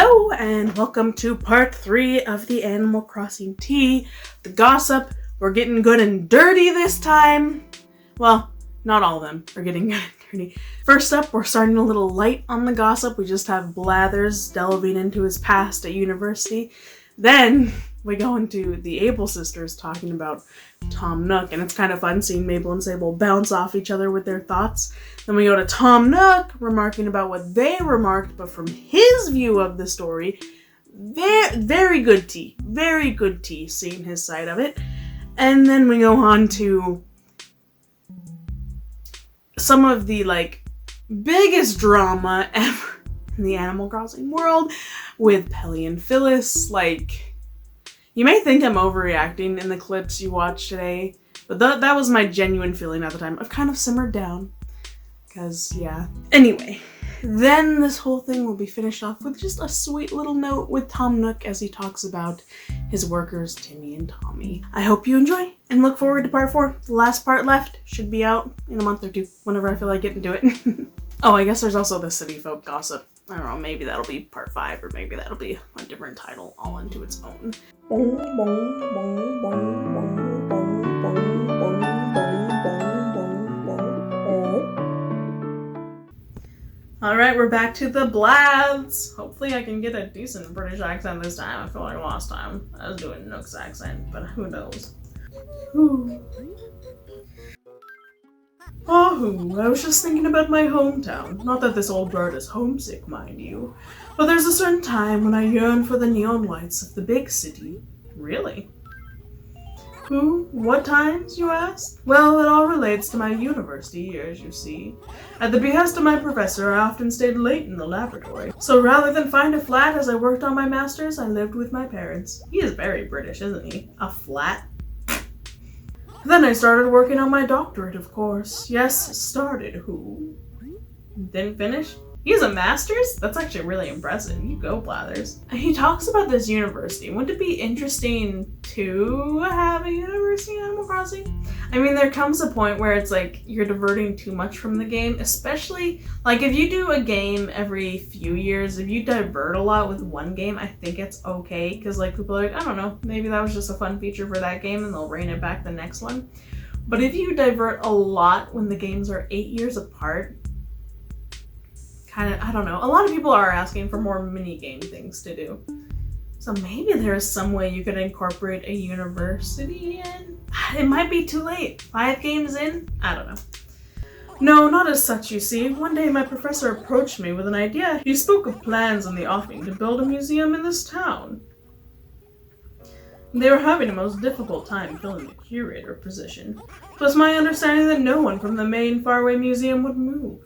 Hello and welcome to part 3 of the Animal Crossing tea. The gossip, we're getting good and dirty this time. Well, not all of them are getting good and dirty. First up, we're starting a little light on the gossip. We just have Blathers delving into his past at university. Then we go into the Able sisters talking about Tom Nook, and it's kind of fun seeing Mabel and Sable bounce off each other with their thoughts. Then we go to Tom Nook, remarking about what they remarked, but from his view of the story. Very good tea. Very good tea, seeing his side of it. And then we go on to some of the, biggest drama ever in the Animal Crossing world with Pelly and Phyllis. You may think I'm overreacting in the clips you watched today, but that was my genuine feeling at the time. I've kind of simmered down, because, yeah. Anyway, then this whole thing will be finished off with just a sweet little note with Tom Nook as he talks about his workers, Timmy and Tommy. I hope you enjoy, and look forward to part 4. The last part left should be out in a month or two, whenever I feel like getting to it. Oh, I guess there's also the city folk gossip. I don't know, maybe that'll be part 5, or maybe that'll be a different title all into its own. Alright, we're back to the Blaths. Hopefully I can get a decent British accent this time. I feel like last time I was doing Nook's accent, but who knows. Oh, I was just thinking about my hometown. Not that this old bird is homesick, mind you. But there's a certain time when I yearn for the neon lights of the big city. Really? What times, you ask? Well, it all relates to my university years, you see. At the behest of my professor, I often stayed late in the laboratory. So rather than find a flat as I worked on my master's, I lived with my parents. He is very British, isn't he? A flat? Then I started working on my doctorate, of course. Yes, started. Didn't finish? He has a master's? That's actually really impressive. You go, Blathers. He talks about this university. Wouldn't it be interesting to have a university in Animal Crossing? I mean, there comes a point where it's you're diverting too much from the game, especially, if you do a game every few years, if you divert a lot with one game, I think it's okay, because, people are I don't know, maybe that was just a fun feature for that game, and they'll rein it back the next one. But if you divert a lot when the games are 8 years apart, I don't know. A lot of people are asking for more mini-game things to do. So maybe there's some way you could incorporate a university in? It might be too late. 5 games in? I don't know. No, not as such, you see. One day my professor approached me with an idea. He spoke of plans in the offing to build a museum in this town. They were having a most difficult time filling the curator position. It was my understanding that no one from the main faraway museum would move.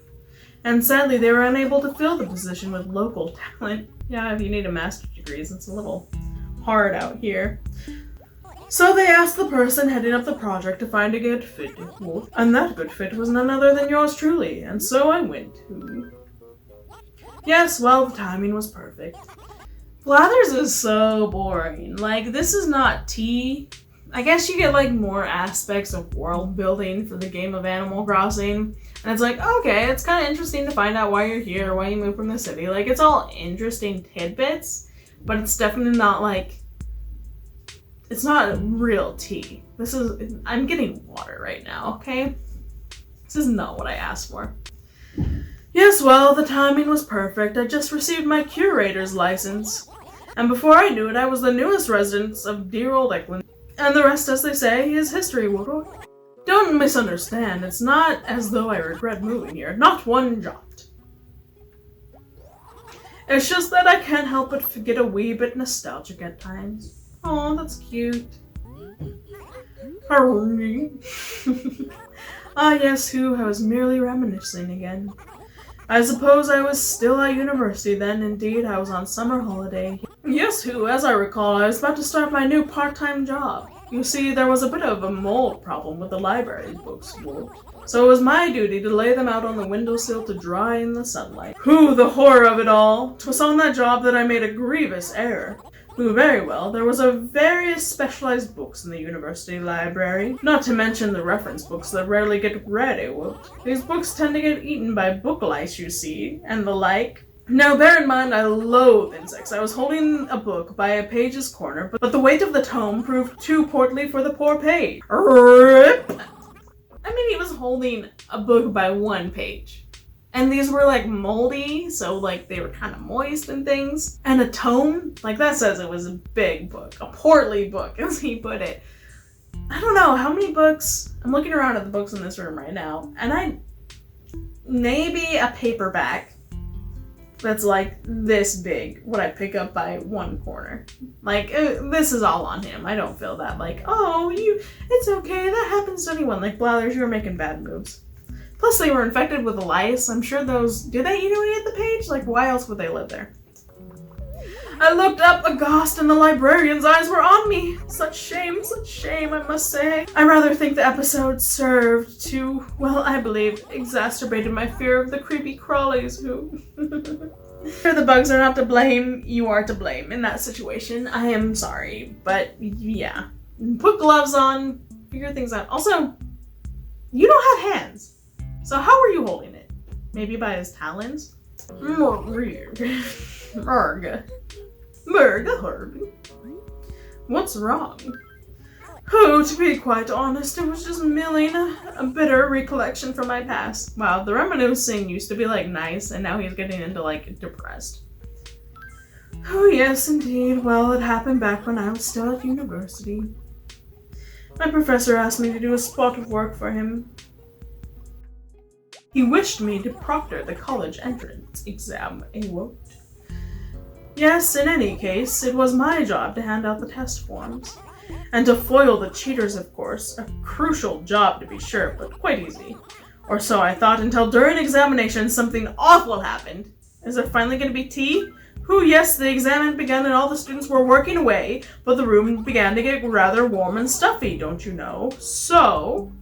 And sadly, they were unable to fill the position with local talent. Yeah, if you need a master's degree, it's a little hard out here. So they asked the person heading up the project to find a good fit. And that good fit was none other than yours truly, and so I went. Yes, well, the timing was perfect. Blathers is so boring. This is not tea. I guess you get, more aspects of world building for the game of Animal Crossing. And it's okay, it's kind of interesting to find out why you're here, why you moved from the city. It's all interesting tidbits, but it's definitely not, it's not real tea. I'm getting water right now, okay? This is not what I asked for. Yes, well, the timing was perfect. I just received my curator's license. And before I knew it, I was the newest resident of dear old Eklund. And the rest, as they say, is history, Woodrow. Don't misunderstand, it's not as though I regret moving here, not one jot. It's just that I can't help but get a wee bit nostalgic at times. Aw, that's cute. Ah yes, I was merely reminiscing again. I suppose I was still at university then, indeed, I was on summer holiday. Yes, as I recall, I was about to start my new part-time job. You see, there was a bit of a mold problem with the library books, so it was my duty to lay them out on the windowsill to dry in the sunlight. The horror of it all! 'Twas on that job that I made a grievous error. Very well, there was various specialized books in the university library, not to mention the reference books that rarely get read, These books tend to get eaten by book lice, you see, and the like. Now, bear in mind, I loathe insects. I was holding a book by a page's corner, but the weight of the tome proved too portly for the poor page. Rip! I mean, he was holding a book by one page. And these were like moldy, so like they were kind of moist and things. And a tome, like that says it was a big book, a portly book, as he put it. I don't know how many books. I'm looking around at the books in this room right now, and maybe a paperback that's like this big would I pick up by one corner. Like, this is all on him. I don't feel that like, oh, it's okay, that happens to anyone. Like, Blathers, you were making bad moves. Plus, they were infected with lice. I'm sure those, do they eat away at the page? Like, why else would they live there? I looked up aghast and the librarian's eyes were on me. Such shame, I must say. I rather think the episode served to, well, I believe, exacerbated my fear of the creepy crawlies who... The bugs are not to blame, you are to blame in that situation. I am sorry, but yeah. Put gloves on, figure things out. Also, you don't have hands. So how were you holding it? Maybe by his talons? What's wrong? Oh, to be quite honest, it was just merely a bitter recollection from my past. Wow, the reminiscing used to be like nice, and now he's getting into like depressed. Oh yes, indeed. Well, it happened back when I was still at university. My professor asked me to do a spot of work for him. He wished me to proctor the college entrance exam. Yes, in any case, it was my job to hand out the test forms. And to foil the cheaters, of course. A crucial job, to be sure, but quite easy. Or so I thought, until during examination something awful happened. Is there finally going to be tea? Yes, the exam had begun and all the students were working away, but the room began to get rather warm and stuffy, don't you know? So,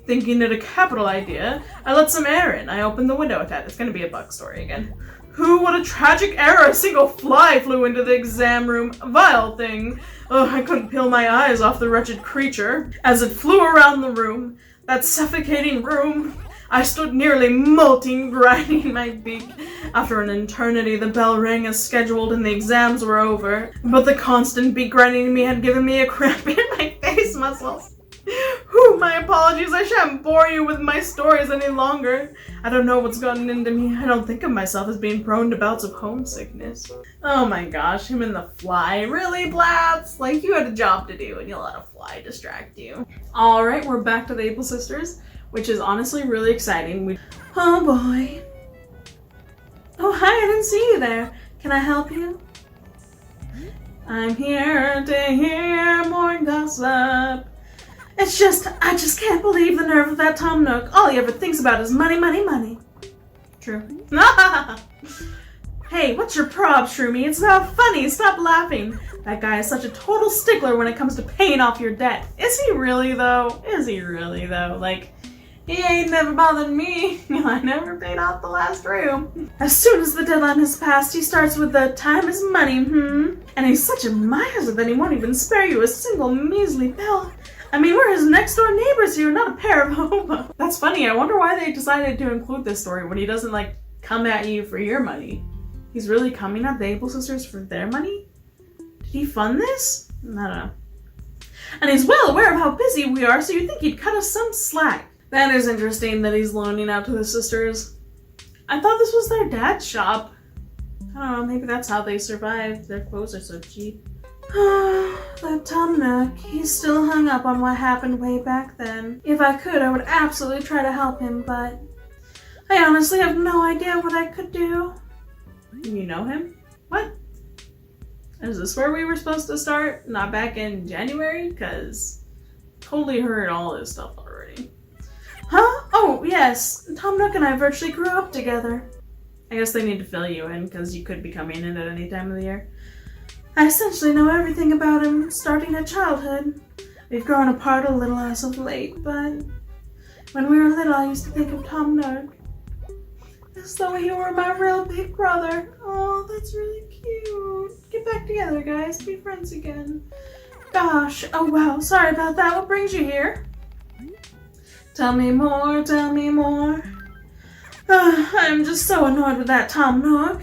thinking it a capital idea, I let some air in. I opened the window a tad. It's going to be a bug story again. What a tragic error! A single fly flew into the exam room. Vile thing. I couldn't peel my eyes off the wretched creature. As it flew around the room, that suffocating room, I stood nearly molting, grinding my beak. After an eternity, the bell rang as scheduled and the exams were over. But the constant beak grinding in me had given me a cramp in my face muscles. My apologies, I shan't bore you with my stories any longer. I don't know what's gotten into me. I don't think of myself as being prone to bouts of homesickness. Oh my gosh, him and the fly. Really, Blats? Like, you had a job to do and you let a fly distract you. Alright, we're back to the Able Sisters, which is honestly really exciting. Oh boy. Oh, hi, I didn't see you there. Can I help you? I'm here to hear more gossip. It's just, I just can't believe the nerve of that Tom Nook. All he ever thinks about is money, money, money. True. Hey, what's your prob, Shroomy? It's not funny. Stop laughing. That guy is such a total stickler when it comes to paying off your debt. Is he really, though? Like, he ain't never bothered me. I never paid off the last room. As soon as the deadline has passed, he starts with the time is money, And he's such a miser that he won't even spare you a single measly bill. I mean, we're his next door neighbors here, not a pair of hobos. That's funny. I wonder why they decided to include this story when he doesn't, like, come at you for your money. He's really coming at the Able Sisters for their money? Did he fund this? I don't know. And he's well aware of how busy we are, so you'd think he'd cut us some slack. That is interesting that he's loaning out to the sisters. I thought this was their dad's shop. I don't know, maybe that's how they survived. Their clothes are so cheap. That Tom Nook, he's still hung up on what happened way back then. If I could, I would absolutely try to help him, but I honestly have no idea what I could do. You know him? What? Is this where we were supposed to start? Not back in January? Because totally heard all this stuff already. Huh? Oh, yes. Tom Nook and I virtually grew up together. I guess they need to fill you in because you could be coming in at any time of the year. I essentially know everything about him, starting at childhood. We've grown apart a little as of late, but when we were little, I used to think of Tom Nook as though he were my real big brother. Oh, that's really cute. Get back together, guys. Be friends again. Gosh, oh wow, sorry about that. What brings you here? Tell me more, tell me more. I'm just so annoyed with that Tom Nook.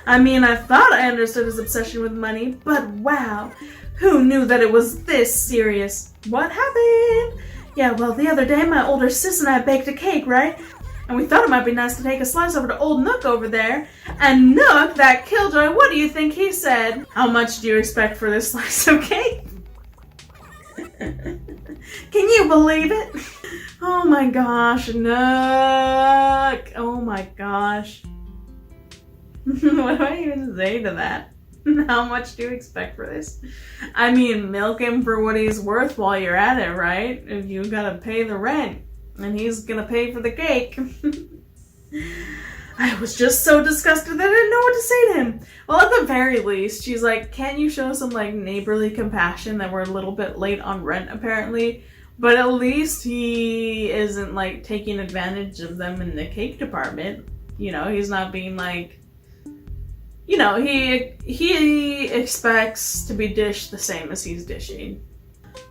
I mean, I thought I understood his obsession with money, but wow, who knew that it was this serious? What happened? Yeah, well, the other day my older sis and I baked a cake, right? And we thought it might be nice to take a slice over to old Nook over there. And Nook, that killjoy, what do you think he said? How much do you expect for this slice of cake? Can you believe it? Oh my gosh, Nook! Oh my gosh. What do I even say to that? How much do you expect for this? I mean, milk him for what he's worth while you're at it, right? If you gotta pay the rent, and he's gonna pay for the cake. I was just so disgusted that I didn't know what to say to him. Well, at the very least, she's like, can't you show some like neighborly compassion that we're a little bit late on rent apparently? But at least he isn't like taking advantage of them in the cake department. You know, he's not being like, you know, he expects to be dished the same as he's dishing.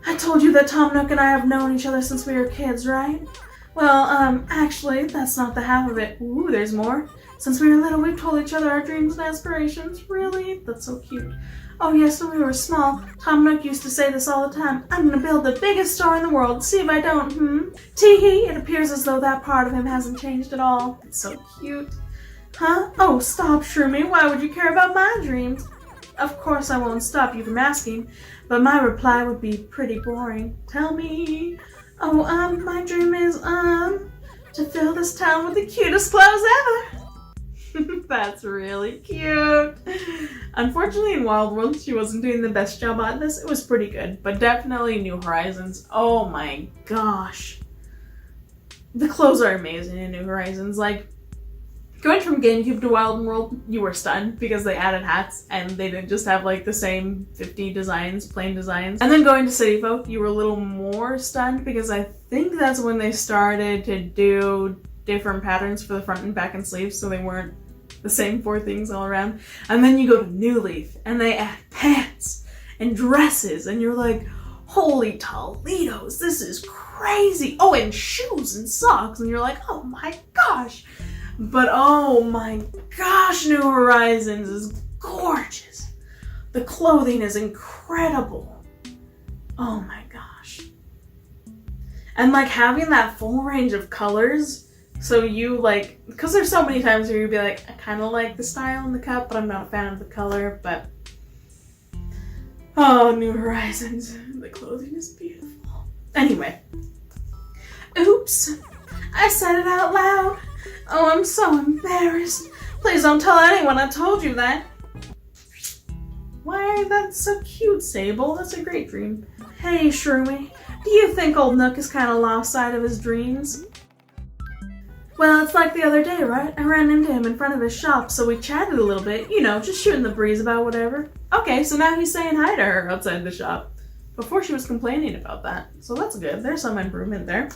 I told you that Tom Nook and I have known each other since we were kids, right? Well, actually, that's not the half of it. Ooh, there's more. Since we were little, we've told each other our dreams and aspirations. Really? That's so cute. Oh yes, when we were small, Tom Nook used to say this all the time. I'm gonna build the biggest store in the world. See if I don't, Tee-hee, it appears as though that part of him hasn't changed at all. It's so cute. Huh? Oh, stop, Shroomy. Why would you care about my dreams? Of course I won't stop you from asking, but my reply would be pretty boring. Tell me. Oh, my dream is, to fill this town with the cutest clothes ever. That's really cute. Unfortunately, in Wild World, she wasn't doing the best job on this. It was pretty good, but definitely New Horizons. Oh my gosh. The clothes are amazing in New Horizons. Like, going from Gamecube to Wild World, you were stunned because they added hats and they didn't just have like the same 50 designs, plain designs. And then going to City Folk, you were a little more stunned because I think that's when they started to do different patterns for the front and back and sleeves so they weren't the same 4 things all around. And then you go to New Leaf and they add pants and dresses and you're like, holy Toledos, this is crazy. Oh, and shoes and socks and you're like, oh my gosh. But oh my gosh, New Horizons is gorgeous. The clothing is incredible. Oh my gosh. And like having that full range of colors, so you like, because there's so many times where you'd be like, I kind of like the style in the cup, but I'm not a fan of the color, but oh, New Horizons, the clothing is beautiful. Anyway. Oops, I said it out loud. Oh, I'm so embarrassed. Please don't tell anyone I told you that. Why, that's so cute, Sable. That's a great dream. Hey, Shroomy, do you think old Nook is kind of lost sight of his dreams? Well, it's like the other day, right? I ran into him in front of his shop, so we chatted a little bit, you know, just shooting the breeze about whatever. Okay, so now he's saying hi to her outside the shop. Before she was complaining about that, so that's good. There's some improvement there.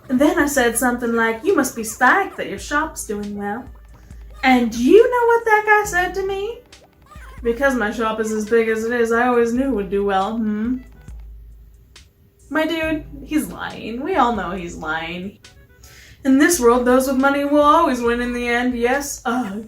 And then I said something like, you must be psyched that your shop's doing well. And do you know what that guy said to me? Because my shop is as big as it is, I always knew it would do well, My dude, he's lying. We all know he's lying. In this world, those with money will always win in the end, yes? I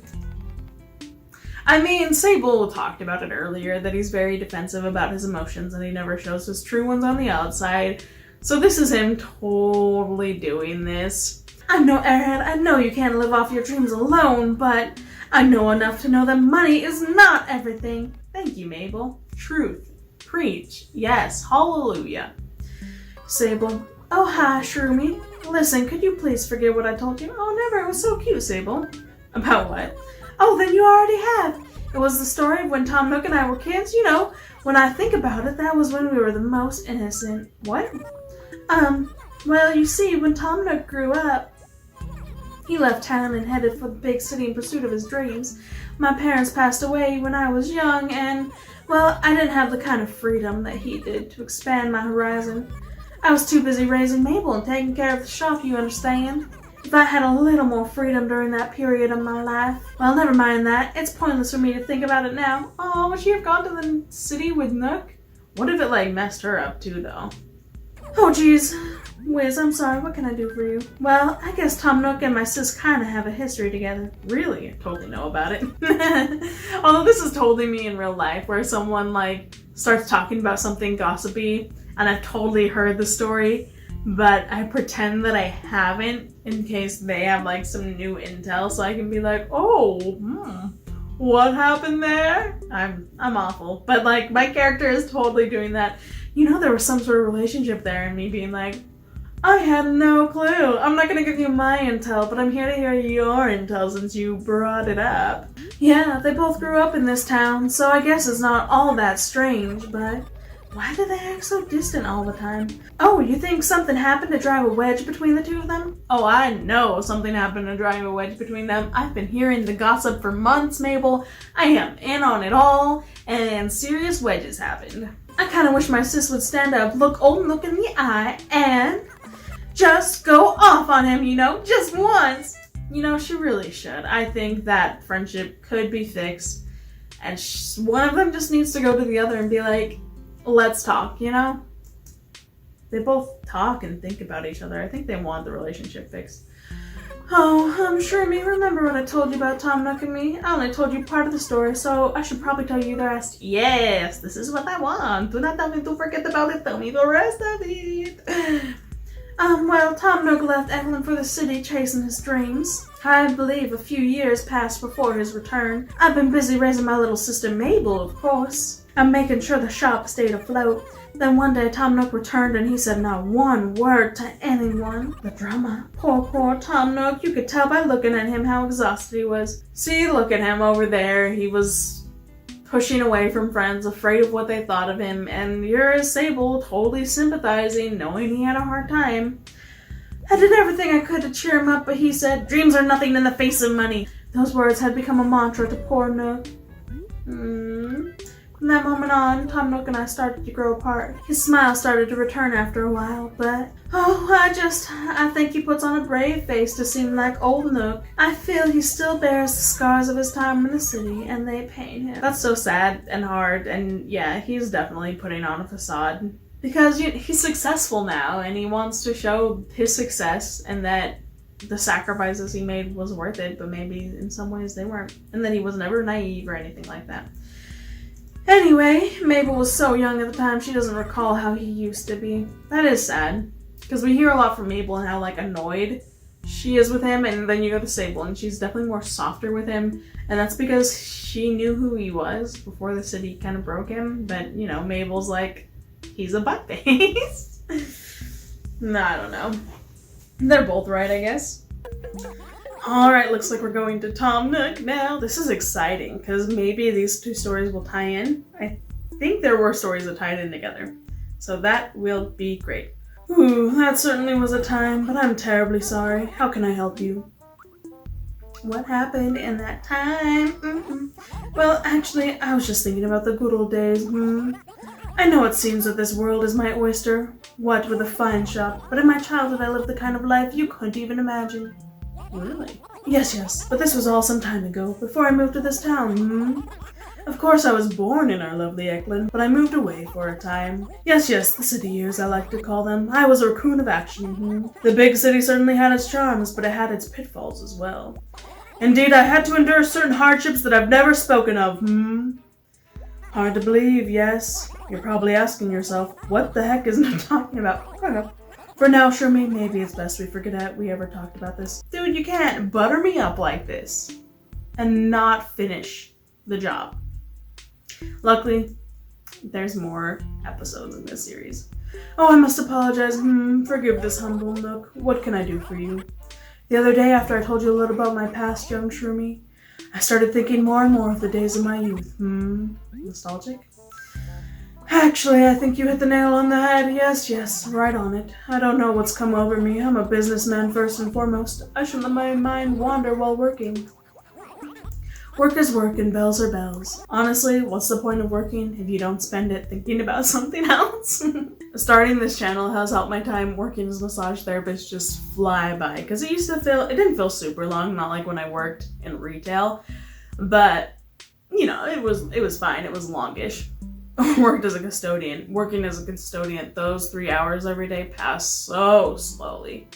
mean, Sable talked about it earlier, that he's very defensive about his emotions and he never shows his true ones on the outside. So this is him totally doing this. I'm no airhead, I know you can't live off your dreams alone, but I know enough to know that money is not everything. Thank you, Mabel. Truth. Preach. Yes, hallelujah. Sable. Oh, hi, Shroomy. Listen, could you please forget what I told you? Oh, never. It was so cute, Sable. About what? Oh, then you already have. It was the story of when Tom Nook and I were kids. You know, when I think about it, that was when we were the most innocent. What? Well, you see, when Tom Nook grew up, he left town and headed for the big city in pursuit of his dreams. My parents passed away when I was young, and, well, I didn't have the kind of freedom that he did to expand my horizon. I was too busy raising Mabel and taking care of the shop, you understand? If I had a little more freedom during that period of my life. Well, never mind that. It's pointless for me to think about it now. Oh, would she have gone to the city with Nook? What if it, like, messed her up too, though? Oh, geez. Whiz, I'm sorry, what can I do for you? Well, I guess Tom Nook and my sis kinda have a history together. Really? I totally know about it. Although this is totally me in real life, where someone like starts talking about something gossipy, and I've totally heard the story, but I pretend that I haven't in case they have like some new intel, so I can be like, oh, what happened there? I'm awful, but like my character is totally doing that. You know, there was some sort of relationship there, and me being like, I had no clue. I'm not gonna give you my intel, but I'm here to hear your intel since you brought it up. Yeah, they both grew up in this town, so I guess it's not all that strange, but why do they act so distant all the time? Oh, you think something happened to drive a wedge between the two of them? Oh, I know something happened to drive a wedge between them. I've been hearing the gossip for months, Mabel. I am in on it all, and serious wedges happened. I kinda wish my sis would stand up, look old Nook in the eye, and just go off on him, you know, just once. You know, she really should. I think that friendship could be fixed, and one of them just needs to go to the other and be like, let's talk, you know? They both talk and think about each other. I think they want the relationship fixed. Oh, I'm sure me. Remember what I told you about Tom Nook and me? I only told you part of the story, so I should probably tell you the rest. Yes, this is what I want. Do not tell me to forget about it. Tell me the rest of it. Well, Tom Nook left Evelyn for the city chasing his dreams. I believe a few years passed before his return. I've been busy raising my little sister Mabel, of course. I'm making sure the shop stayed afloat. Then one day Tom Nook returned and he said not one word to anyone. The drama. Poor Tom Nook. You could tell by looking at him how exhausted he was. See, look at him over there. He was pushing away from friends, afraid of what they thought of him, and you're Sable, totally sympathizing, knowing he had a hard time. I did everything I could to cheer him up, but he said, dreams are nothing in the face of money. Those words had become a mantra to poor Nook. From that moment on, Tom Nook and I started to grow apart. His smile started to return after a while, but I think he puts on a brave face to seem like old Nook. I feel he still bears the scars of his time in the city, and they pain him. That's so sad and hard, and yeah, he's definitely putting on a facade. Because he's successful now, and he wants to show his success, and that the sacrifices he made was worth it, but maybe in some ways they weren't. And that he was never naive or anything like that. Anyway, Mabel was so young at the time, she doesn't recall how he used to be. That is sad, because we hear a lot from Mabel and how, like, annoyed she is with him, and then you go to Sable, and she's definitely more softer with him, and that's because she knew who he was before the city kind of broke him, but, you know, Mabel's like, he's a buttface. No, I don't know. They're both right, I guess. Alright, looks like we're going to Tom Nook now. This is exciting, because maybe these two stories will tie in. I think there were stories that tied in together. So that will be great. Ooh, that certainly was a time, but I'm terribly sorry. How can I help you? What happened in that time? Well, actually, I was just thinking about the good old days. I know it seems that this world is my oyster, what with a fine shop, but in my childhood I lived the kind of life you couldn't even imagine. Really? Yes, but this was all some time ago, before I moved to this town, Of course I was born in our lovely Eklund, but I moved away for a time. Yes, the city years I like to call them. I was a raccoon of action, The big city certainly had its charms, but it had its pitfalls as well. Indeed, I had to endure certain hardships that I've never spoken of, Hard to believe, yes. You're probably asking yourself, what the heck is Nook talking about? For now, Shermie, maybe it's best we forget we ever talked about this. Dude, you can't butter me up like this and not finish the job. Luckily, there's more episodes in this series. Oh, I must apologize. Forgive this humble Nook. What can I do for you? The other day, after I told you a little about my past, young Shermie, I started thinking more and more of the days of my youth. Nostalgic? Actually, I think you hit the nail on the head. Yes, right on it. I don't know what's come over me. I'm a businessman first and foremost. I shouldn't let my mind wander while working. Work is work and bells are bells. Honestly, what's the point of working if you don't spend it thinking about something else? Starting this channel has helped my time working as a massage therapist just fly by, because it didn't feel super long, not like when I worked in retail, but you know, it was fine. It was longish. worked as a custodian. Working as a custodian, those 3 hours every day pass so slowly.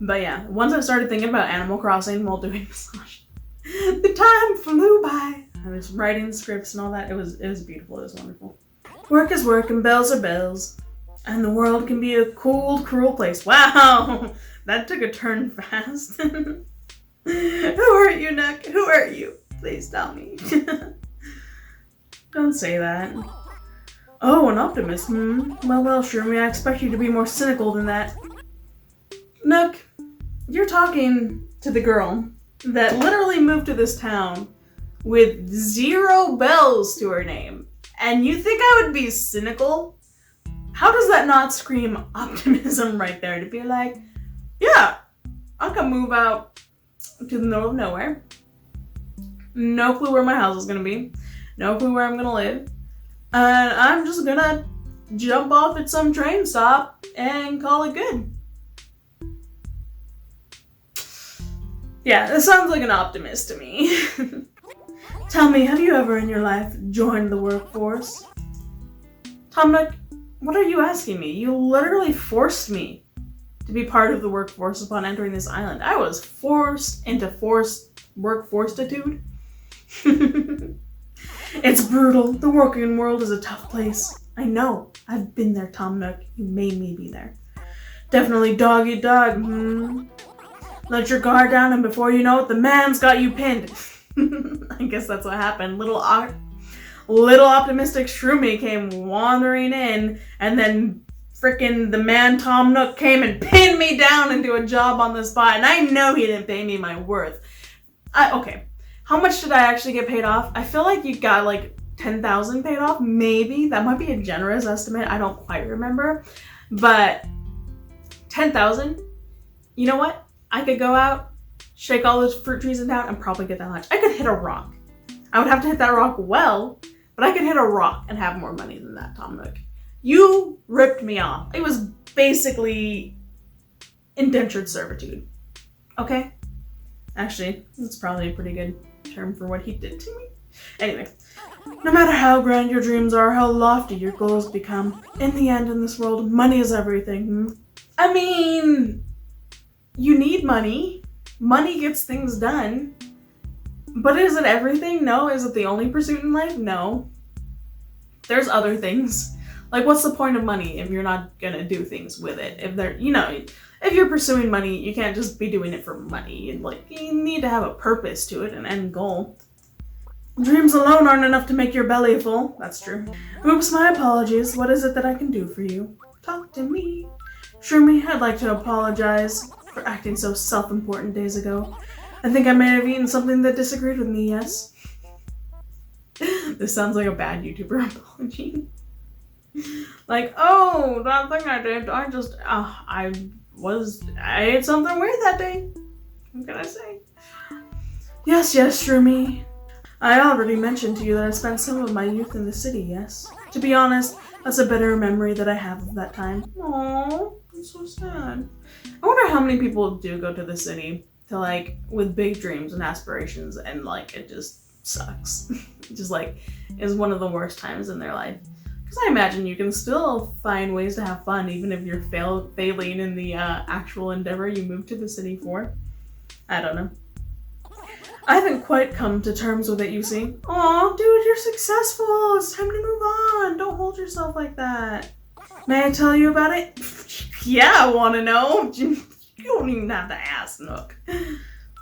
But yeah, once I started thinking about Animal Crossing while doing massage, the time flew by. I was writing scripts and all that. It was beautiful. It was wonderful. Work is work and bells are bells. And the world can be a cold, cruel place. Wow! That took a turn fast. Who are you, Nook? Who are you? Please tell me. Don't say that. Oh, an optimist. Well, Shroomy, I expect you to be more cynical than that. Nook, you're talking to the girl that literally moved to this town with 0 bells to her name. And you think I would be cynical? How does that not scream optimism right there? To be like, yeah, I can move out to the middle of nowhere. No clue where my house is gonna be. No clue where I'm gonna live. And I'm just gonna jump off at some train stop and call it good. Yeah, it sounds like an optimist to me. Tell me, have you ever in your life joined the workforce? Tom Nook, what are you asking me? You literally forced me to be part of the workforce upon entering this island. I was forced into workforceitude. It's brutal. The working world is a tough place. I know. I've been there, Tom Nook. You made me be there. Definitely dog eat dog. Let your guard down and before you know it, the man's got you pinned. I guess that's what happened. Little optimistic Shroomy came wandering in, and then frickin' the man Tom Nook came and pinned me down into a job on the spot, and I know he didn't pay me my worth. Okay, how much did I actually get paid off? I feel like you got like 10,000 paid off, maybe. That might be a generous estimate. I don't quite remember, but 10,000. You know what? I could go out, shake all those fruit trees in town, and probably get that much. I could hit a rock. I would have to hit that rock well, but I could hit a rock and have more money than that, Tom Nook. You ripped me off. It was basically indentured servitude. Okay? Actually, that's probably a pretty good term for what he did to me. Anyway, no matter how grand your dreams are, how lofty your goals become, in the end in this world, money is everything. I mean, you need money. Money gets things done. But is it everything? No. Is it the only pursuit in life? No. There's other things. Like, what's the point of money if you're not gonna do things with it? If you're pursuing money, you can't just be doing it for money. You need to have a purpose to it, an end goal. Dreams alone aren't enough to make your belly full. That's true. Oops, my apologies. What is it that I can do for you? Talk to me. Shroomy, I'd like to apologize for acting so self-important days ago. I think I may have eaten something that disagreed with me, yes? This sounds like a bad YouTuber apology. Like, oh, that thing I did, I ate something weird that day. What can I say? Yes, Shroomy. I already mentioned to you that I spent some of my youth in the city, yes? To be honest, that's a bitter memory that I have of that time. Aww, I'm so sad. I wonder how many people do go to the city to with big dreams and aspirations and it just sucks. It just is one of the worst times in their life. Because I imagine you can still find ways to have fun even if you're failing in the actual endeavor you moved to the city for. I don't know. I haven't quite come to terms with it, you see. Aw, dude, you're successful. It's time to move on. Don't hold yourself like that. May I tell you about it? Yeah, I want to know. You don't even have to ask, Nook.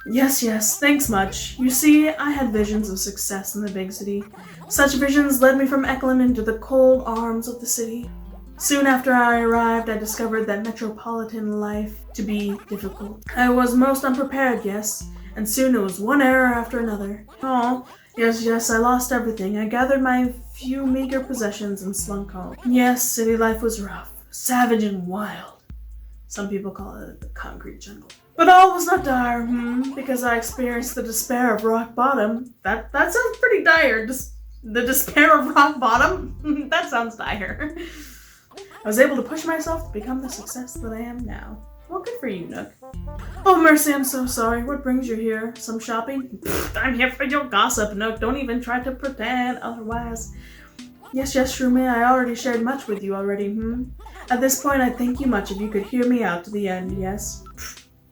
Yes, thanks much. You see, I had visions of success in the big city. Such visions led me from Eklund into the cold arms of the city. Soon after I arrived, I discovered that metropolitan life to be difficult. I was most unprepared, yes, and soon it was one error after another. Oh, yes, I lost everything. I gathered my few meager possessions and slunk home. Yes, city life was rough, savage and wild. Some people call it the concrete jungle. But all was not dire, because I experienced the despair of rock bottom. That sounds pretty dire. The despair of rock bottom? That sounds dire. I was able to push myself to become the success that I am now. Well, good for you, Nook. Oh, mercy, I'm so sorry. What brings you here? Some shopping? I'm here for your gossip, Nook. Don't even try to pretend otherwise. Yes, Shroomy, I already shared much with you already, At this point, I'd thank you much if you could hear me out to the end, yes?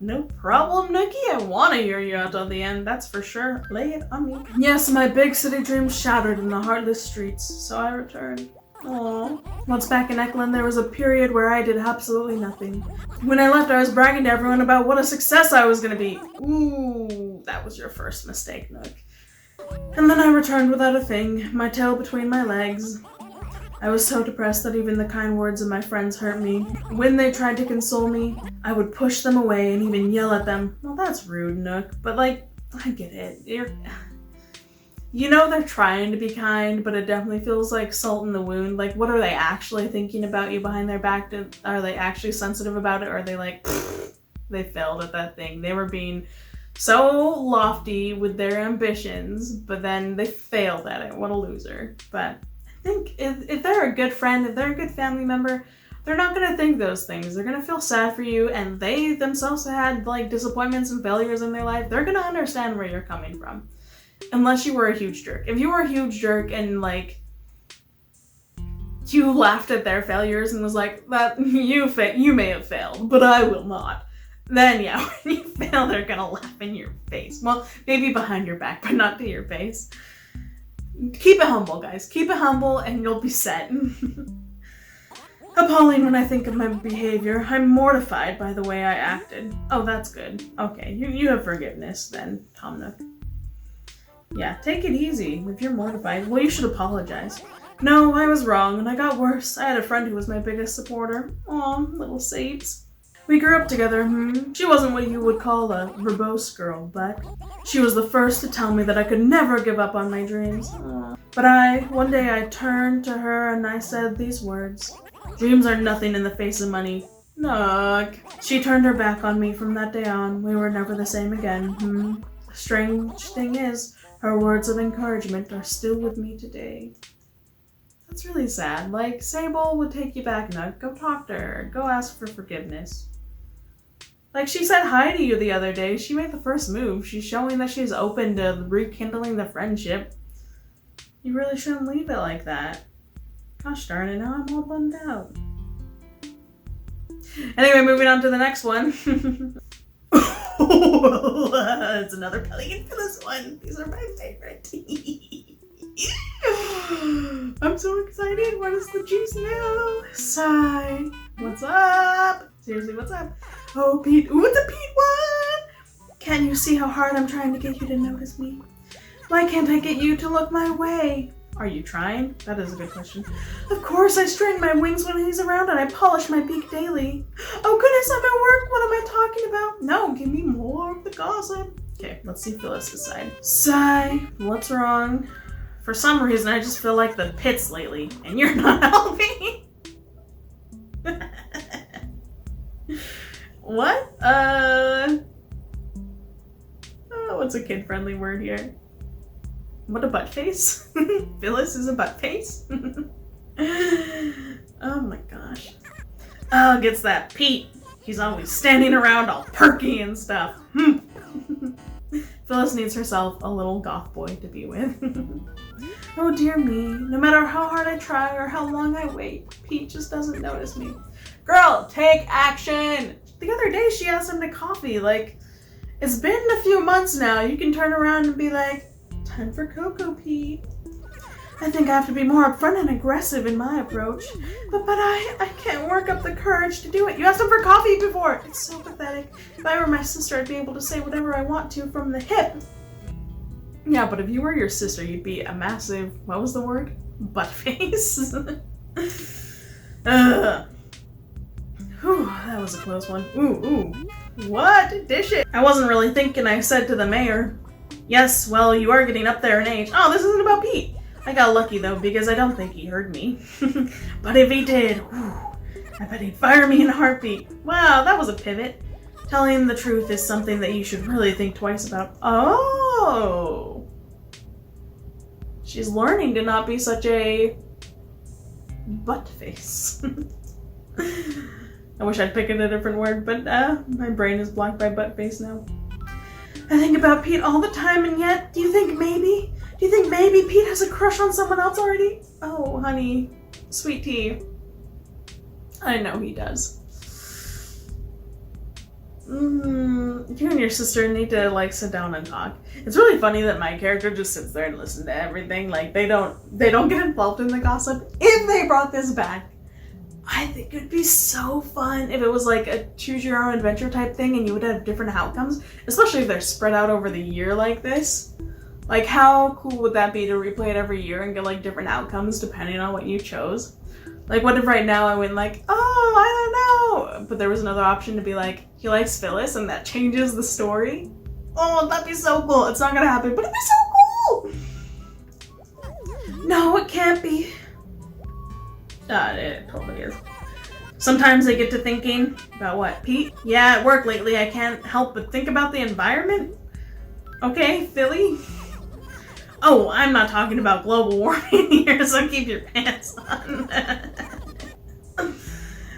No problem, Nookie. I want to hear you out till the end, that's for sure. Lay it on me. Yes, my big city dreams shattered in the heartless streets, so I returned. Aww. Once back in Eklund, there was a period where I did absolutely nothing. When I left, I was bragging to everyone about what a success I was going to be. Ooh, that was your first mistake, Nook. And then I returned without a thing, my tail between my legs. I was so depressed that even the kind words of my friends hurt me. When they tried to console me, I would push them away and even yell at them. Well, that's rude, Nook, but like, I get it. You know they're trying to be kind, but it definitely feels like salt in the wound. Like, what are they actually thinking about you behind their back? Are they actually sensitive about it, or are they like, they failed at that thing? They were being so lofty with their ambitions, but then they failed at it. What a loser. But I think if they're a good friend, if they're a good family member, they're not going to think those things. They're going to feel sad for you, and they themselves had like disappointments and failures in their life. They're going to understand where you're coming from. Unless you were a huge jerk. If you were a huge jerk and like you laughed at their failures and was like, that you may have failed, but I will not. Then yeah, when you fail, they're going to laugh in your face. Well, maybe behind your back, but not to your face. Keep it humble, guys. Keep it humble and you'll be set. Appalling when I think of my behavior. I'm mortified by the way I acted. Oh, that's good. Okay, you have forgiveness then, Tom Nook. Yeah, take it easy. If you're mortified, well, you should apologize. No, I was wrong, and I got worse. I had a friend who was my biggest supporter. Aw, little Sates. We grew up together, She wasn't what you would call a verbose girl, but she was the first to tell me that I could never give up on my dreams. Aww. But one day I turned to her and I said these words. Dreams are nothing in the face of money. Nook. She turned her back on me from that day on. We were never the same again, The strange thing is, her words of encouragement are still with me today. That's really sad. Like, Sable would take you back, Nook. Go talk to her. Go ask for forgiveness. Like, she said hi to you the other day. She made the first move. She's showing that she's open to rekindling the friendship. You really shouldn't leave it like that. Gosh darn it, now I'm all bummed out. Anyway, moving on to the next one. It's another Pelly and Phyllis one. These are my favorite. I'm so excited. What is the juice now? Sigh. What's up? Seriously, what's up? Oh, Pete. Ooh, it's a Pete one! Can't you see how hard I'm trying to get you to notice me? Why can't I get you to look my way? Are you trying? That is a good question. Of course, I straighten my wings when he's around and I polish my beak daily. Oh goodness, I'm at work. What am I talking about? No, give me more of the gossip. Okay, let's see Phyllis' side. Sigh. What's wrong? For some reason, I just feel like the pits lately, and you're not helping. What? What's a kid-friendly word here? What, a butt face? Phyllis is a butt face? Oh my gosh. Oh, gets that Pete. He's always standing around all perky and stuff. Phyllis needs herself a little goth boy to be with. Oh dear me. No matter how hard I try or how long I wait, Pete just doesn't notice me. Girl, take action! The other day she asked him to coffee. Like, it's been a few months now. You can turn around and be like, time for cocoa, Pete. I think I have to be more upfront and aggressive in my approach. But I can't work up the courage to do it. You asked him for coffee before. It's so pathetic. If I were my sister, I'd be able to say whatever I want to from the hip. Yeah, but if you were your sister, you'd be a massive, what was the word? Butt face. Whew, that was a close one. Ooh. What? Dish it. I wasn't really thinking, I said to the mayor. Yes, well, you are getting up there in age. Oh, this isn't about Pete. I got lucky, though, because I don't think he heard me. But if he did, whew, I bet he'd fire me in a heartbeat. Wow, that was a pivot. Telling the truth is something that you should really think twice about. Oh! She's learning to not be such a butt face. I wish I'd pick a different word, but my brain is blocked by butt face now. I think about Pete all the time, and yet, do you think maybe Do you think maybe Pete has a crush on someone else already? Oh, honey. Sweet tea. I know he does. You and your sister need to, like, sit down and talk. It's really funny that my character just sits there and listens to everything. Like, they don't get involved in the gossip. If they brought this back, I think it'd be so fun if it was like a choose your own adventure type thing and you would have different outcomes, especially if they're spread out over the year like this. Like, how cool would that be to replay it every year and get, like, different outcomes depending on what you chose? Like, what if right now I went like, oh, I don't know, but there was another option to be like, he likes Phyllis, and that changes the story? Oh, that'd be so cool. It's not gonna happen, but it'd be so cool! No, it can't be. It totally is. Sometimes I get to thinking about what, Pete? Yeah, at work lately I can't help but think about the environment. Okay, Philly? Oh, I'm not talking about global warming here, so keep your pants on.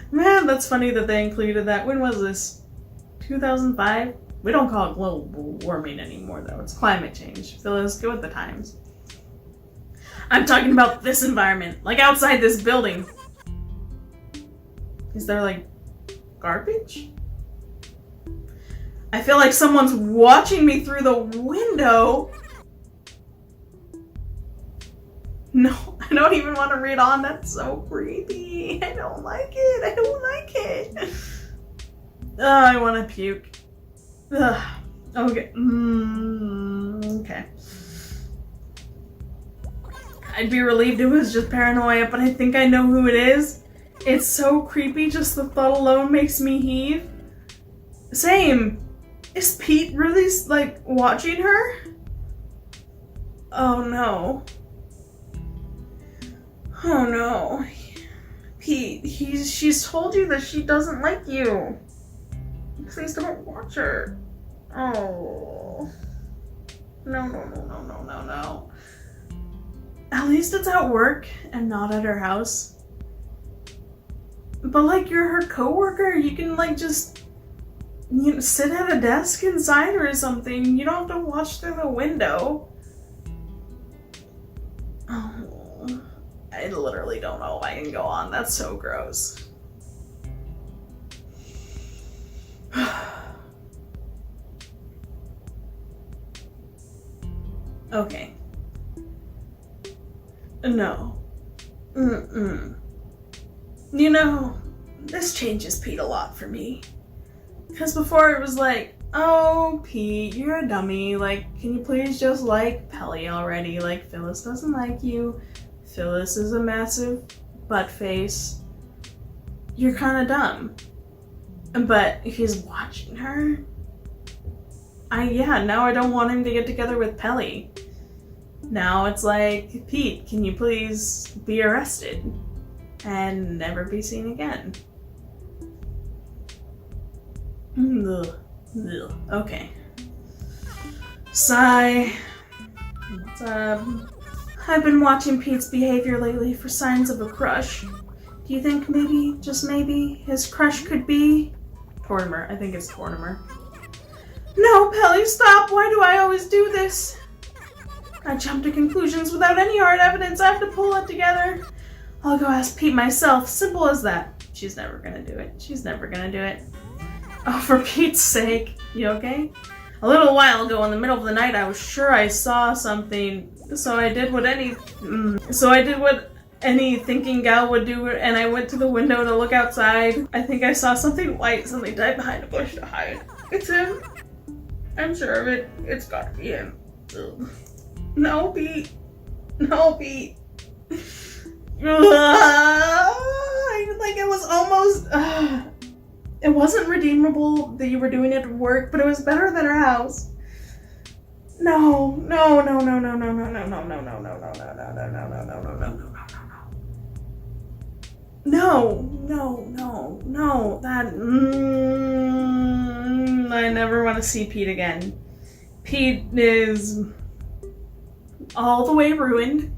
Man, that's funny that they included that. When was this? 2005? We don't call it global warming anymore, though. It's climate change. Phyllis, go with the times. I'm talking about this environment, like outside this building. Is there, like, garbage? I feel like someone's watching me through the window. No, I don't even want to read on. That's so creepy. I don't like it. I don't like it. I want to puke. Ugh. Okay. Okay. I'd be relieved it was just paranoia, but I think I know who it is. It's so creepy. Just the thought alone makes me heave. Same. Is Pete really, like, watching her? Oh no. Oh no. Pete, she's told you that she doesn't like you. Please don't watch her. Oh. No. At least it's at work and not at her house. But, like, you're her coworker. You can, like, just, you know, sit at a desk inside or something. You don't have to watch through the window. Oh. I literally don't know if I can go on. That's so gross. Okay. No. You know, this changes Pete a lot for me. Because before it was like, oh, Pete, you're a dummy. Like, can you please just like Pelly already? Like, Phyllis doesn't like you. Phyllis is a massive butt face. You're kind of dumb. But he's watching her. Now I don't want him to get together with Pelly. Now it's like, Pete, can you please be arrested and never be seen again? Ugh. Okay. Sigh. What's up? I've been watching Pete's behavior lately for signs of a crush. Do you think maybe, just maybe, his crush could be Tortimer? I think it's Tortimer. No, Pelly, stop! Why do I always do this? I jump to conclusions without any hard evidence. I have to pull it together. I'll go ask Pete myself. Simple as that. She's never gonna do it. She's never gonna do it. Oh, for Pete's sake. You okay? A little while ago, in the middle of the night, I was sure I saw something. So I did what any thinking gal would do, and I went to the window to look outside. I think I saw something white, something died behind a bush to hide. It's him. I'm sure of it. It's gotta be him. Ugh. No, Pete. No, Pete. Like, it was almost... it wasn't redeemable that you were doing it at work, but it was better than her house. No. That... I never want to see Pete again. Pete is... all the way ruined.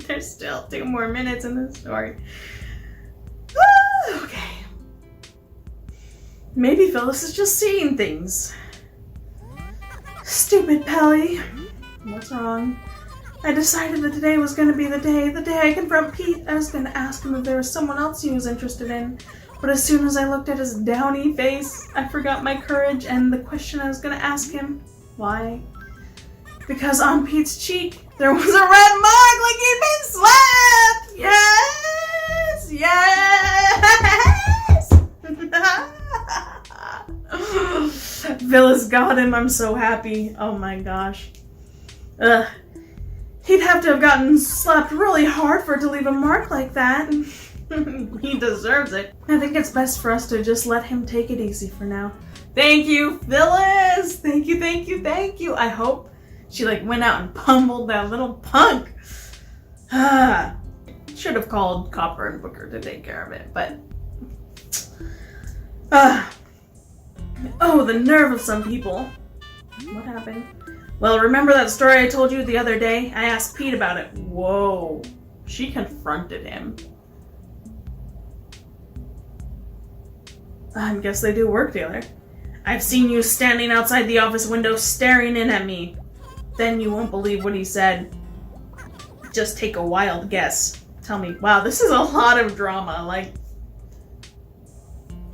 There's There's still 2 more minutes in this story. Okay. Maybe Phyllis is just seeing things. Stupid Pelly. What's wrong? I decided that today was going to be the day I confront Pete. I was going to ask him if there was someone else he was interested in. But as soon as I looked at his downy face, I forgot my courage and the question I was going to ask him. Why? Because on Pete's cheek, there was a red mark like he'd been slapped! Yes! Yes! Phyllis got him. I'm so happy. Oh my gosh. He'd have to have gotten slapped really hard for it to leave a mark like that. He deserves it. I think it's best for us to just let him take it easy for now. Thank you, Phyllis! Thank you, thank you, thank you. I hope she went out and pummeled that little punk. Should have called Copper and Booker to take care of it, but... oh, the nerve of some people. What happened? Well, remember that story I told you the other day? I asked Pete about it. Whoa. She confronted him. I guess they do work together. I've seen you standing outside the office window staring in at me. Then you won't believe what he said. Just take a wild guess. Tell me, wow, this is a lot of drama.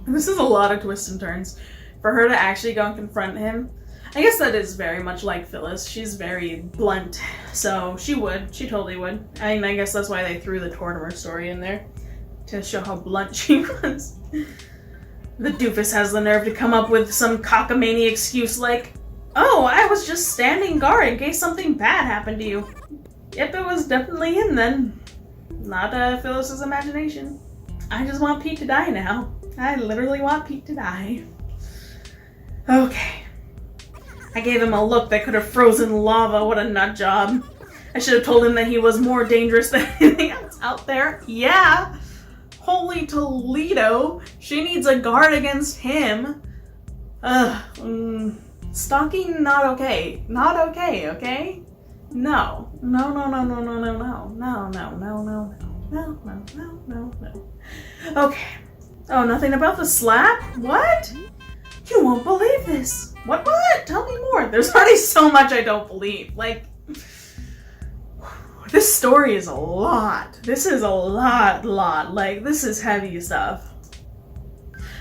This is a lot of twists and turns. For her to actually go and confront him, I guess that is very much like Phyllis. She's very blunt, so she totally would. I mean, I guess that's why they threw the Tortimer story in there, to show how blunt she was. The doofus has the nerve to come up with some cockamamie excuse like, oh, I was just standing guard in case something bad happened to you. Yep, it was definitely him then. Not Phyllis's imagination. I just want Pete to die now. I literally want Pete to die. Okay. I gave him a look that could have frozen lava. What a nut job. I should have told him that he was more dangerous than anything else out there. Yeah. Holy Toledo. She needs a guard against him. Stalking, not okay. Not okay, okay? No. No, no, no, no, no, no, no. No, no, no, no, no. No, no, no, no, no. Okay. Oh, nothing about the slap? What? You won't believe this. What? Tell me more. There's already so much I don't believe. This story is a lot. This is a lot. This is heavy stuff.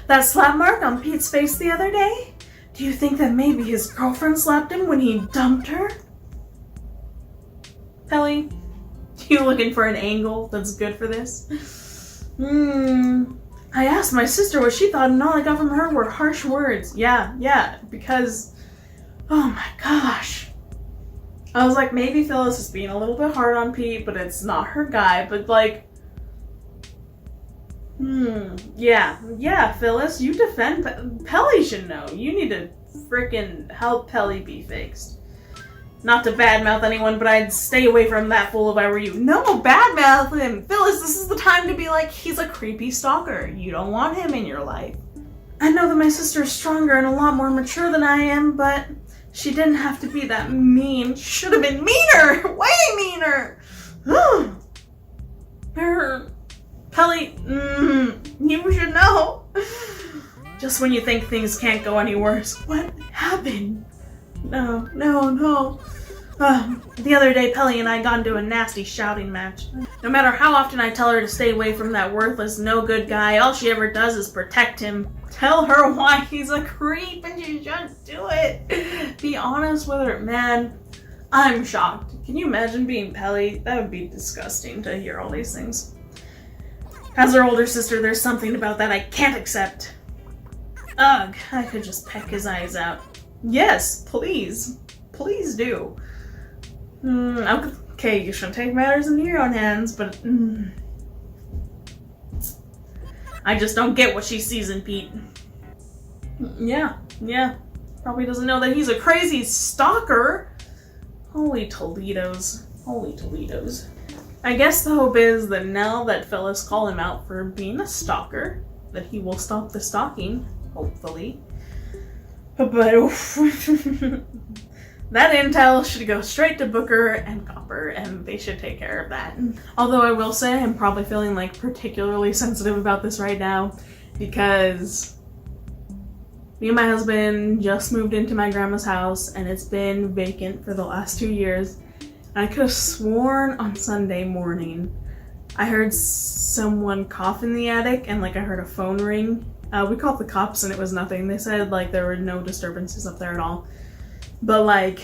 That slap mark on Pete's face the other day? Do you think that maybe his girlfriend slapped him when he dumped her? Pelly, you looking for an angle that's good for this? I asked my sister what she thought, and all I got from her were harsh words. Yeah, because... oh my gosh. I was like, maybe Phyllis is being a little bit hard on Pete, but it's not her guy, but yeah, Phyllis, you defend Pelly should know. You need to frickin' help Pelly be fixed. Not to badmouth anyone, but I'd stay away from that fool if I were you. No, badmouth him! Phyllis, this is the time to be like, he's a creepy stalker. You don't want him in your life. I know that my sister is stronger and a lot more mature than I am, but she didn't have to be that mean. She should have been meaner! Way meaner! Pelly, you should know. Just when you think things can't go any worse. What happened? No. The other day, Pelly and I got into a nasty shouting match. No matter how often I tell her to stay away from that worthless, no-good guy, all she ever does is protect him. Tell her why he's a creep and she shouldn't do it. Be honest with her. Man, I'm shocked. Can you imagine being Pelly? That would be disgusting to hear all these things. As her older sister, there's something about that I can't accept. Ugh, I could just peck his eyes out. Yes, please. Please do. Okay, you shouldn't take matters into your own hands, but... I just don't get what she sees in Pete. Yeah. Probably doesn't know that he's a crazy stalker. Holy Toledos. I guess the hope is that now that Phyllis called him out for being a stalker, that he will stop the stalking, hopefully. But That intel should go straight to Booker and Copper, and they should take care of that. Although I will say I'm probably feeling like particularly sensitive about this right now because me and my husband just moved into my grandma's house and it's been vacant for the last 2 years. And I could have sworn on Sunday morning I heard someone cough in the attic and like I heard a phone ring. We called the cops and it was nothing. They said like there were no disturbances up there at all. But like,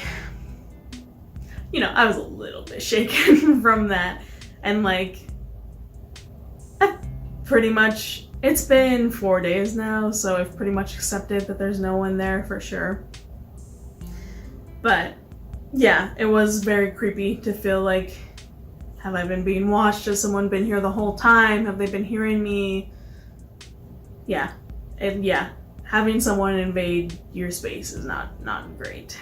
you know, I was a little bit shaken from that. And like, pretty much, it's been 4 days now, so I've pretty much accepted that there's no one there for sure. But yeah, it was very creepy to feel like, have I been being watched? Has someone been here the whole time? Have they been hearing me? Yeah, having someone invade your space is not great.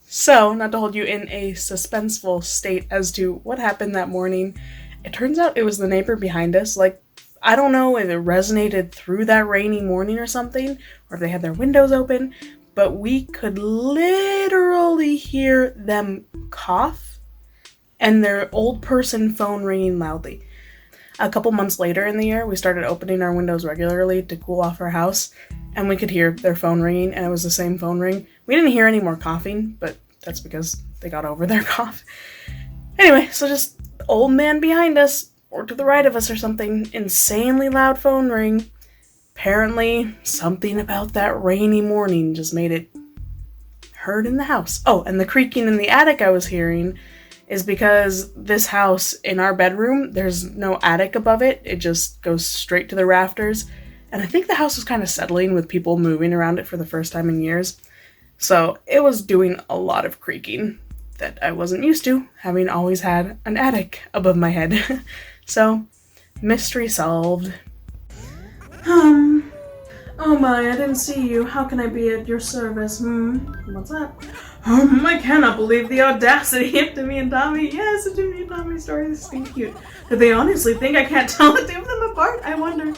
So, not to hold you in a suspenseful state as to what happened that morning, it turns out it was the neighbor behind us. Like, I don't know if it resonated through that rainy morning or something, or if they had their windows open, but we could literally hear them cough and their old person phone ringing loudly. A couple months later in the year, we started opening our windows regularly to cool off our house, and we could hear their phone ringing, and it was the same phone ring. We didn't hear any more coughing, but that's because they got over their cough. Anyway, so just the old man behind us, or to the right of us or something, insanely loud phone ring. Apparently, something about that rainy morning just made it heard in the house. Oh, and the creaking in the attic I was hearing is because this house, in our bedroom, there's no attic above it. It just goes straight to the rafters. And I think the house was kind of settling with people moving around it for the first time in years. So it was doing a lot of creaking that I wasn't used to, having always had an attic above my head. So, mystery solved. Oh my, I didn't see you. How can I be at your service? What's up? I cannot believe the audacity of Timmy and Tommy. Yes, the Timmy and Tommy story is so cute. Do they honestly think I can't tell the two of them apart? I wonder.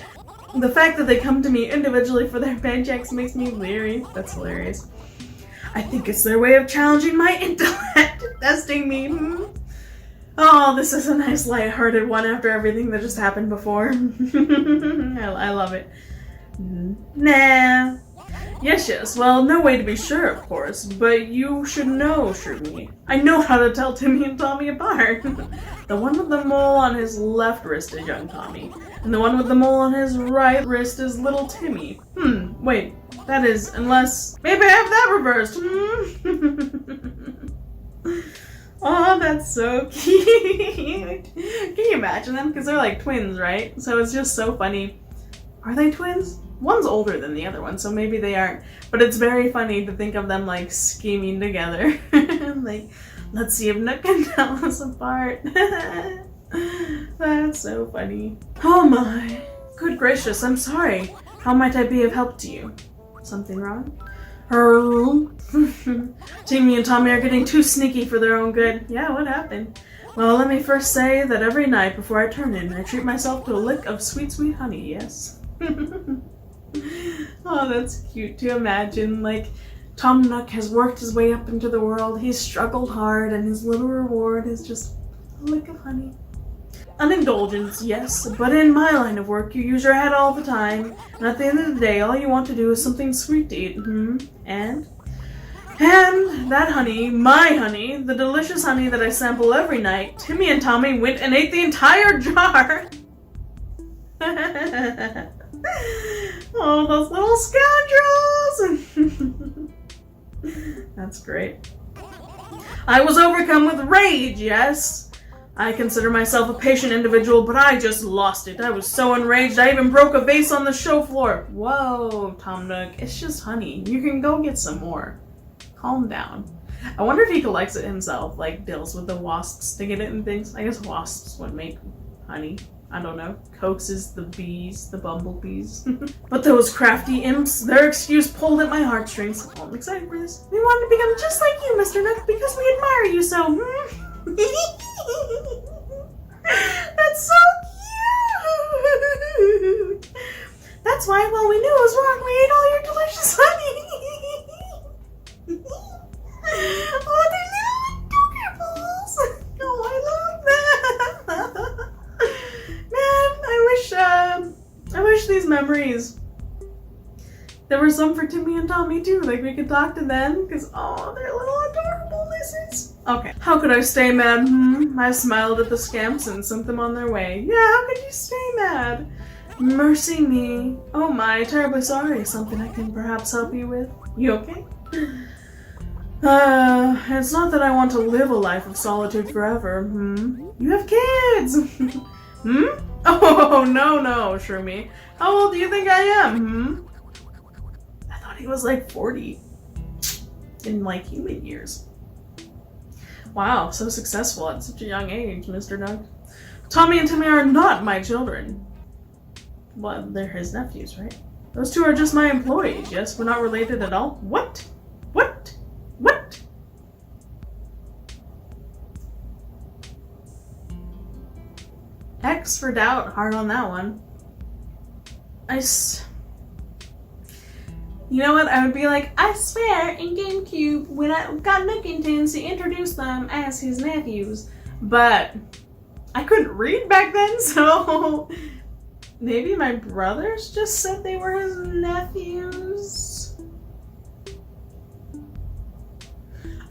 The fact that they come to me individually for their paychecks makes me leery. That's hilarious. I think it's their way of challenging my intellect, testing me. Oh, this is a nice lighthearted one after everything that just happened before. I love it. Nah. Yes, well, no way to be sure, of course, but you should know, Shirley. I know how to tell Timmy and Tommy apart. The one with the mole on his left wrist is young Tommy, and the one with the mole on his right wrist is little Timmy. Wait, that is, unless... Maybe I have that reversed. Oh, that's so cute. Can you imagine them? Because they're like twins, right? So it's just so funny. Are they twins? One's older than the other one, so maybe they aren't. But it's very funny to think of them like scheming together. Like, let's see if Nook can tell us apart. That's so funny. Oh my. Good gracious, I'm sorry. How might I be of help to you? Something wrong? Timmy and Tommy are getting too sneaky for their own good. Yeah, what happened? Well, let me first say that every night before I turn in, I treat myself to a lick of sweet, sweet honey, yes. Oh, that's cute to imagine. Like, Tom Nook has worked his way up into the world, he's struggled hard, and his little reward is just a lick of honey. An indulgence, yes, but in my line of work, you use your head all the time, and at the end of the day, all you want to do is something sweet to eat. And that honey, my honey, the delicious honey that I sample every night, Timmy and Tommy went and ate the entire jar. Oh, those little scoundrels! That's great. I was overcome with rage, yes. I consider myself a patient individual, but I just lost it. I was so enraged, I even broke a vase on the show floor. Whoa, Tom Nook, it's just honey. You can go get some more. Calm down. I wonder if he collects it himself, like deals with the wasps to get it and things. I guess wasps would make honey. I don't know, coaxes the bees, the bumblebees. But those crafty imps, their excuse pulled at my heartstrings. Oh, I'm excited for this. We want to become just like you, Mr. Nook, because we admire you so. That's so cute! That's why, while we knew it was wrong, we ate all your delicious honey. memories. There were some for Timmy and Tommy too, like we could talk to them, because oh, they're little adorablenesses. Okay, how could I stay mad? I smiled at the scamps and sent them on their way. Yeah, how could you stay mad? Mercy me. Oh my, terribly sorry. Something I can perhaps help you with? You okay? It's not that I want to live a life of solitude forever. You have kids! Oh, no, Shroomy. How old do you think I am? I thought he was like 40. In like human years. Wow, so successful at such a young age, Mr. Nook. Tommy and Timmy are not my children. Well, they're his nephews, right? Those two are just my employees, yes? We're not related at all? What? What? What? X for doubt, hard on that one. You know what, I would be like, I swear in Gamecube when I got Nookingtons to introduce them as his nephews. But I couldn't read back then, so maybe my brothers just said they were his nephews?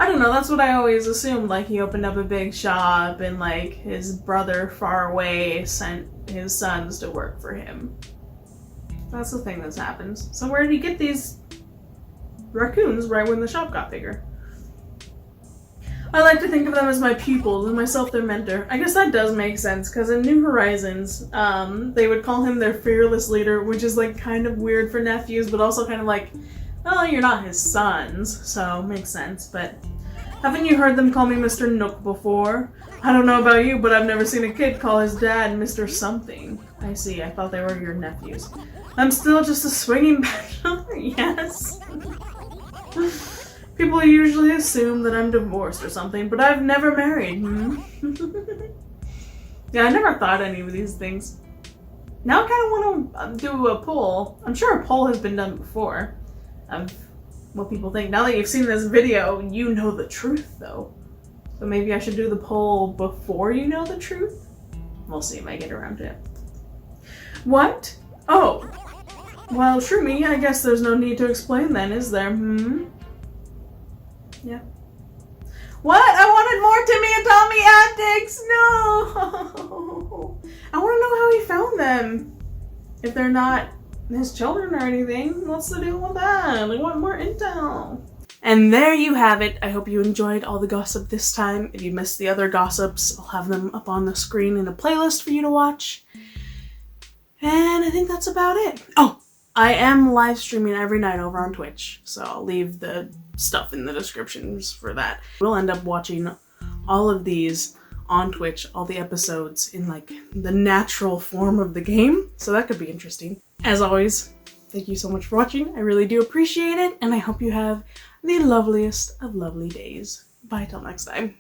I don't know, that's what I always assumed, like he opened up a big shop and like his brother far away sent his sons to work for him. That's the thing that happens. So where did he get these raccoons right when the shop got bigger? I like to think of them as my pupils and myself their mentor. I guess that does make sense, because in New Horizons, they would call him their fearless leader, which is like kind of weird for nephews, but also kind of like, well, you're not his sons, so makes sense. But haven't you heard them call me Mr. Nook before? I don't know about you, but I've never seen a kid call his dad Mr. Something. I see, I thought they were your nephews. I'm still just a swinging bachelor, yes. People usually assume that I'm divorced or something, but I've never married, Yeah, I never thought any of these things. Now I kind of want to do a poll. I'm sure a poll has been done before of what people think. Now that you've seen this video, you know the truth, though. So maybe I should do the poll before you know the truth? We'll see if I get around to it. What? Oh. Well, Shroomy, I guess there's no need to explain then, is there? Yeah. What? I wanted more Timmy and Tommy antics! No! I want to know how he found them. If they're not his children or anything, what's the deal with that? I want more intel. And there you have it. I hope you enjoyed all the gossip this time. If you missed the other gossips, I'll have them up on the screen in a playlist for you to watch. And I think that's about it. Oh, I am live streaming every night over on Twitch, so I'll leave the stuff in the descriptions for that. We'll end up watching all of these on Twitch, all the episodes in like the natural form of the game, so that could be interesting. As always, thank you so much for watching. I really do appreciate it, and I hope you have the loveliest of lovely days. Bye till next time.